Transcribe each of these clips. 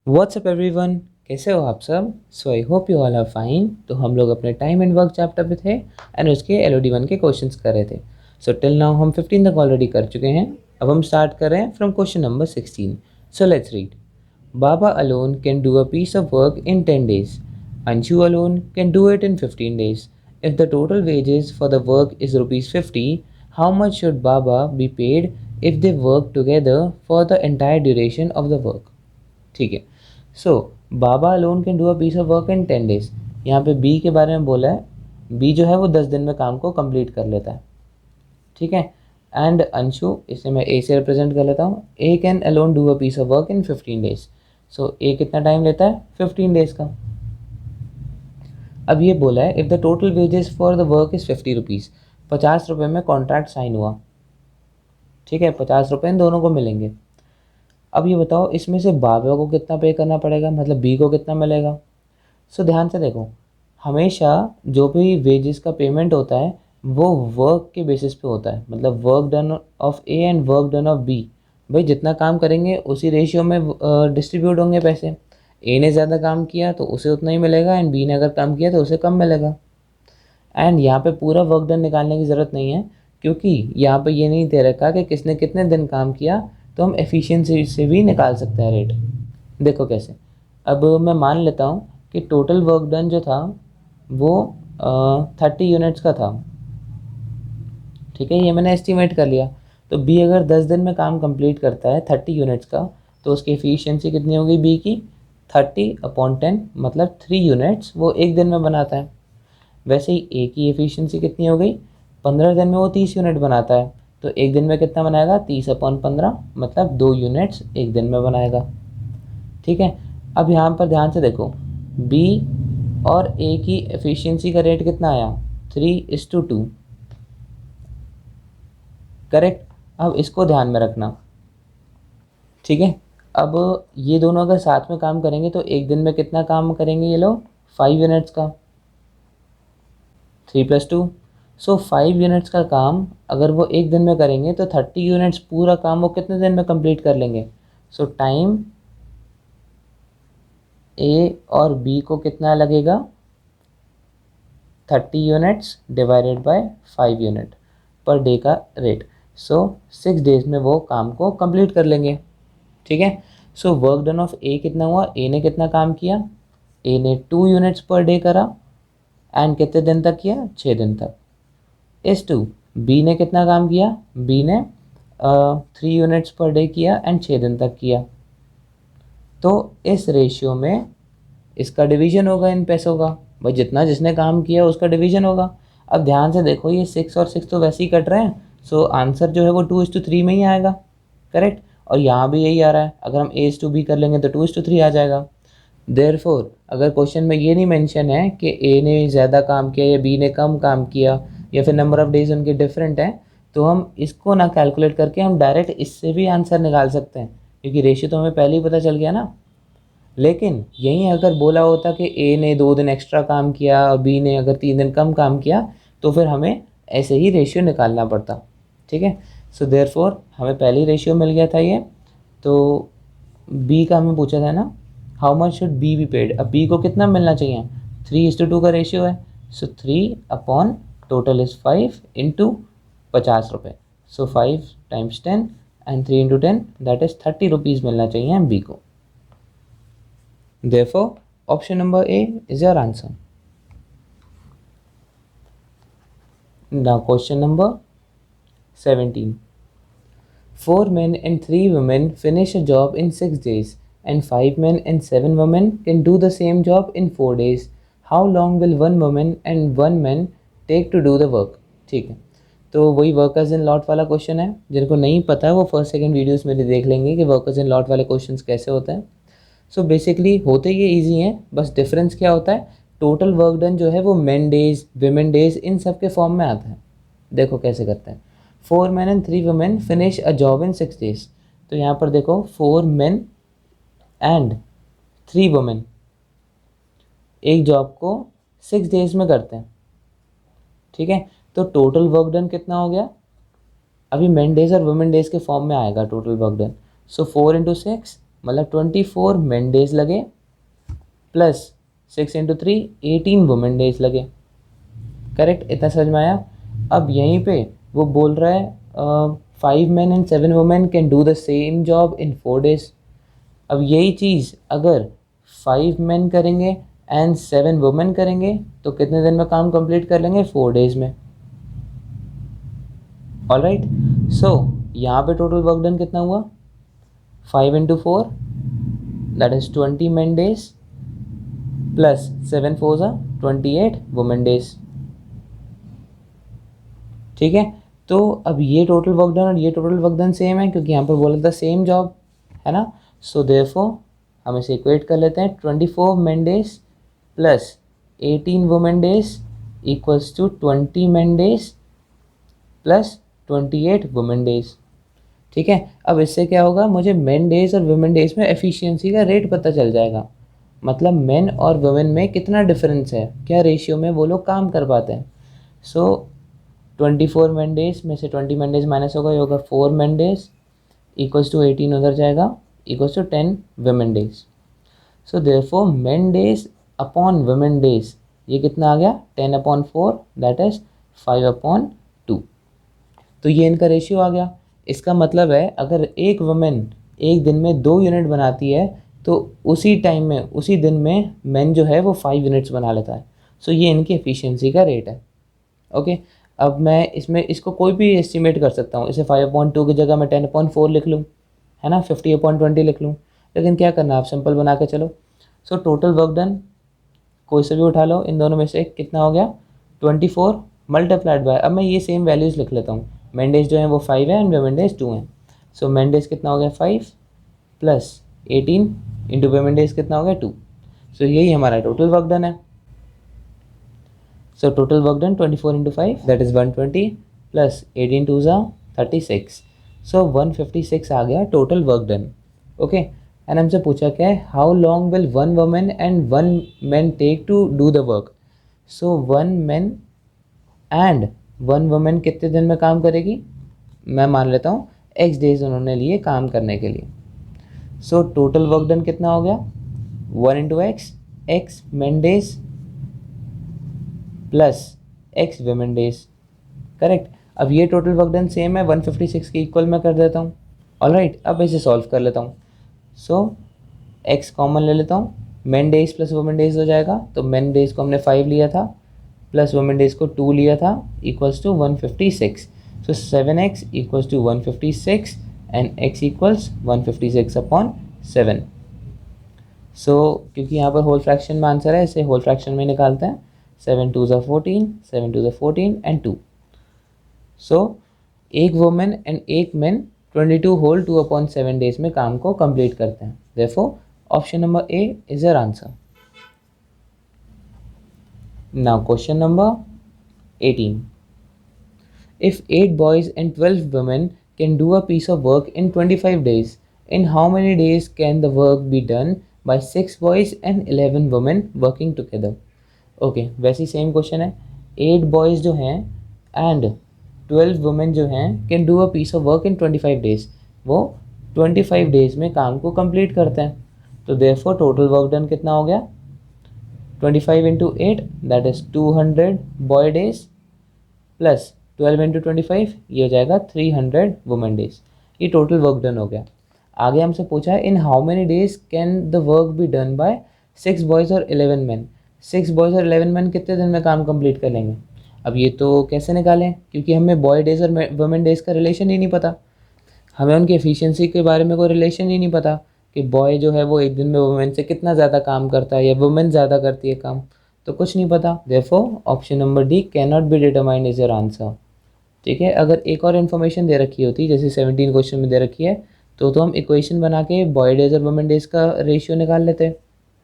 WhatsApp everyone, कैसे हो आप सब। So I hope you all are fine. तो हम लोग अपने टाइम एंड वर्क चैप्टर पे थे एंड उसके LOD 1 के क्वेश्चंस कर रहे थे। सो टिल नाउ हम 15 तक ऑलरेडी कर चुके हैं। अब हम स्टार्ट कर रहे हैं from question number 16। So let's read. Baba alone can do a piece of work in 10 days. Anshu alone can do it in 15 days. If the total wages for the work is rupees 50, how much should Baba be paid if they work together for the entire duration of the work? ठीक है। So बाबा alone can do a piece of work in 10 days। यहाँ पे B के बारे में बोला है। बी जो है वो 10 दिन में काम को कंप्लीट कर लेता है। ठीक है। एंड अंशु, इसे मैं ए से रिप्रेजेंट कर लेता हूँ। A can alone do a piece of work in 15 days। So A कितना टाइम लेता है? 15 days का। अब ये बोला है if the total wages for the work is 50 rupees. 50 रुपये में कॉन्ट्रैक्ट साइन हुआ। ठीक है, 50 रुपये इन दोनों को मिलेंगे। अब ये बताओ इसमें से बाबा को कितना पे करना पड़ेगा, मतलब बी को कितना मिलेगा। सो ध्यान से देखो, हमेशा जो भी वेजेस का पेमेंट होता है वो वर्क के बेसिस पे होता है, मतलब work done of A and work done of B. भाई जितना काम करेंगे उसी रेशियो में डिस्ट्रीब्यूट होंगे पैसे। ए ने ज़्यादा काम किया तो उसे उतना ही मिलेगा एंड बी ने अगर कम किया तो उसे कम मिलेगा। एंड यहाँ पे पूरा वर्क डन निकालने की ज़रूरत नहीं है, क्योंकि यहाँ पे ये नहीं दे रखा कि किसने कितने दिन काम किया, तो हम एफिशिएंसी से भी निकाल सकते हैं रेट। देखो कैसे। अब मैं मान लेता हूँ कि टोटल वर्क डन जो था वो 30 यूनिट्स का था। ठीक है, ये मैंने एस्टिमेट कर लिया। तो बी अगर 10 दिन में काम कंप्लीट करता है 30 यूनिट्स का, तो उसकी एफिशिएंसी कितनी होगी बी की? 30/10, मतलब 3 यूनिट्स वो एक दिन में बनाता है। वैसे ही ए की एफिशिएंसी कितनी हो गई? 15 दिन में वो 30 यूनिट बनाता है, तो एक दिन में कितना बनाएगा? 30/15, मतलब 2 यूनिट्स एक दिन में बनाएगा। ठीक है। अब यहाँ पर ध्यान से देखो, बी और ए की एफिशिएंसी का रेट कितना आया? 3:2। करेक्ट। अब इसको ध्यान में रखना। ठीक है। अब ये दोनों अगर साथ में काम करेंगे तो एक दिन में कितना काम करेंगे ये लोग? 5 यूनिट्स का। 3+2, सो 5 यूनिट्स का काम अगर वो एक दिन में करेंगे तो 30 यूनिट्स पूरा काम वो कितने दिन में कंप्लीट कर लेंगे? सो टाइम ए और बी को कितना लगेगा? 30 units divided by 5 unit per day का रेट। सो 6 डेज में वो काम को कंप्लीट कर लेंगे। ठीक है। सो वर्क डन ऑफ ए कितना हुआ? ए ने कितना काम किया? ए ने 2 यूनिट्स पर डे करा एंड कितने दिन तक किया? 6 दिन तक। S2 बी ने कितना काम किया? बी ने 3 यूनिट्स पर डे किया एंड 6 दिन तक किया। तो इस रेशियो में इसका डिवीजन होगा इन पैसों का। भाई जितना जिसने काम किया उसका डिवीजन होगा। अब ध्यान से देखो, ये 6 और 6 तो वैसे ही कट रहे हैं, सो आंसर जो है वो 2:3 में ही आएगा। करेक्ट। और यहाँ भी यही आ रहा है, अगर हम A:B कर लेंगे तो 2:3 आ जाएगा। देयरफॉर अगर क्वेश्चन में ये नहीं मेंशन है कि ए ने ज़्यादा काम किया या बी ने कम काम किया या फिर नंबर ऑफ़ डेज उनके डिफरेंट हैं, तो हम इसको ना कैलकुलेट करके हम डायरेक्ट इससे भी आंसर निकाल सकते हैं, क्योंकि रेशियो तो हमें पहले ही पता चल गया ना। लेकिन यहीं अगर बोला होता कि ए ने 2 दिन एक्स्ट्रा काम किया और बी ने अगर 3 दिन कम काम किया, तो फिर हमें ऐसे ही रेशियो निकालना पड़ता। ठीक है। सो देयरफॉर हमें पहले ही रेशियो मिल गया था ये। तो बी का हमें पूछा था ना, how much should be be paid. अब बी को कितना मिलना चाहिए? 3:2 का रेशियो है। सो 3 अपॉन टोटल इज़ 5 इंटू 50 रुपये। सो 5 × 10 एंड 3 × 10, दैट इज़ 30 रुपीज़ मिलना चाहिए बी को। Therefore, option number A is your answer. Now question number 17. 4 men and 3 women finish a job in 6 days and 5 men and 7 women can do the same job in 4 days. How long will 1 woman and 1 man take to do the work? ठीक है, तो वही workers in lot वाला question है। जिनको नहीं पता है वो फर्स्ट सेकंड वीडियोस मेरे देख लेंगे कि वर्कर्स इन लॉट वाले क्वेश्चंस कैसे होते हैं। सो बेसिकली होते ये ईजी हैं, बस डिफरेंस क्या होता है, टोटल वर्क डन जो है वो main days women days in सब के फॉर्म में आता है। देखो कैसे करते हैं। 4 men and 3 women finish a job in 6 days। तो यहाँ पर देखो 4 men and 3 women एक जॉब को 6 डेज में करते हैं। ठीक है, तो टोटल वर्क डन कितना हो गया? अभी मेन डेज और वुमेन डेज के फॉर्म में आएगा टोटल वर्क डन। सो 4 × 6 मतलब 24 मेन डेज लगे प्लस 6 × 3 18 वुमेन डेज लगे। करेक्ट, इतना समझ में आया। अब यहीं पे वो बोल रहा है 5 men and 7 women can do the same job in 4 days। अब यही चीज़ अगर 5 men करेंगे एंड 7 वुमेन करेंगे तो कितने दिन में काम कंप्लीट कर लेंगे? 4 days में। ऑलराइट, सो यहाँ पे टोटल वर्क डन कितना हुआ? 5 × 4 that is 20 men days plus 7 4 28 women days. ठीक है, तो अब ये टोटल वर्क डन और ये टोटल वर्क डन सेम है क्योंकि यहाँ पर बोला था सेम जॉब, है ना। सो देयरफॉर हम इसे इक्वेट कर लेते हैं 24 men days plus 18 women days equals to 20 men days plus 28 women days. ठीक है, अब इससे क्या होगा, मुझे मेन डेज और वुमेन डेज में एफिशिएंसी का रेट पता चल जाएगा, मतलब मेन और वुमेन में कितना डिफरेंस है, क्या रेशियो में वो लोग काम कर पाते हैं। सो 24 men days में से 20 men days माइनस होगा, ये होगा 4 men days इक्वल्स टू 18 उधर जाएगा equals to 10 women days. So therefore men days upon women days ये कितना आ गया? 10/4 दैट इज 5/2। तो ये इनका रेशियो आ गया। इसका मतलब है अगर एक वुमेन एक दिन में 2 यूनिट बनाती है तो उसी टाइम में उसी दिन में मेन जो है वो 5 यूनिट्स बना लेता है। सो ये इनकी एफिशिएंसी का रेट है। ओके, अब मैं इसमें इसको कोई भी एस्टिमेट कर सकता हूँ। इसे 5/2 की जगह मैं 10/4 लिख लूँ, है ना, 50/20 लिख लूँ, लेकिन क्या करना है, आप सिंपल बना के चलो। सो टोटल वर्क डन कोई से भी उठा लो, इन दोनों में से कितना हो गया? 24 मल्टीप्लाइड बाय, अब मैं ये सेम वैल्यूज़ लिख लेता हूँ। मेन डेज जो है वो 5 है एंड वुमेन डेज 2 हैं। सो मेन डेज कितना हो गया? 5 प्लस 18 इंटू वुमेन डेज कितना हो गया? 2। सो यही हमारा टोटल वर्क डन है। So total work done 24 × 5 that is 120 plus 18 2 36। So 156 आ गया total work done. Okay, and हमसे पूछा क्या है, how long will 1 women and 1 man take to do the work. So 1 man and 1 women कितने दिन में काम करेगी? मैं मान लेता हूँ x डेज उन्होंने लिए काम करने के लिए। सो टोटल वर्क डन कितना हो गया? 1 × x man days plus x women days. Correct, अब ये टोटल वर्क डन सेम है, 156 के इक्वल मैं कर देता हूँ। ऑलराइट, अब इसे सॉल्व कर लेता हूँ। सो x कॉमन ले लेता हूँ, man days plus women days हो जाएगा। तो मैन डेज को हमने 5 लिया था प्लस वुमेन डेज को 2 लिया था equals to 156। So 7x equals to 156 and x equals 156/7। So क्योंकि यहाँ पर होल फ्रैक्शन में आंसर है, इसे होल फ्रैक्शन में निकालते हैं। 7 2 14, 7 2 14 एंड 2। सो एक वुमेन एंड एक मैन 22 होल 2/7 डेज में काम को कंप्लीट करते हैं। Therefore option number A is your answer. Now question number 18. If 8 boys and 12 women can do a piece of work in 25 days, in how many days can the work be done by 6 boys and 11 women working together? Okay, वैसे same question है। 8 boys जो हैं and 12 women जो हैं can do a piece of work in 25 days, वो 25 days में काम को complete करते हैं। तो therefore total work done कितना हो गया? 25 × 8 that is 200 boy days plus 12 × 25 ये हो जाएगा 300 वुमेन डेज। ये टोटल वर्क डन हो गया। आगे हमसे पूछा है in how many days can the work be done by 6 boys और 11 मैन। 6 बॉयज़ और 11 मैन कितने दिन में काम कंप्लीट कर लेंगे? अब ये तो कैसे निकालें, क्योंकि हमें बॉय डेज और वुमेन डेज का रिलेशन ही नहीं पता, हमें उनकी एफिशिएंसी के बारे में कोई रिलेशन ही नहीं पता कि बॉय जो है वो एक दिन में वुमेन से कितना ज़्यादा काम करता है या वुमेन ज़्यादा करती है काम, तो कुछ नहीं पता। Therefore option number D can not be determined is your answer. ठीक है, अगर एक और इन्फॉर्मेशन दे रखी होती जैसे 17 क्वेश्चन में दे रखी है तो हम इक्वेशन बना के बॉय डेज और वुमेन डेज का रेशियो निकाल लेते,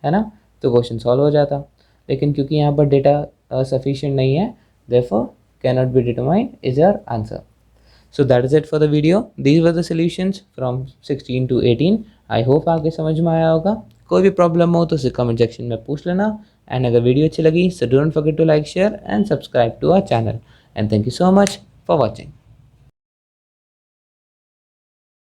है ना, तो क्वेश्चन सॉल्व हो जाता। लेकिन क्योंकि यहाँ पर डेटा सफिशिएंट नहीं है, therefore can not be determined is your answer. So that is it for the video. These were the solutions from 16 to 18. I hope आगे समझ में आया होगा। कोई भी प्रॉब्लम हो तो उसे कमेंट सेक्शन में पूछ लेना। एंड अगर वीडियो अच्छी लगी so don't forget to like, share and subscribe to our channel. And thank you so much for watching.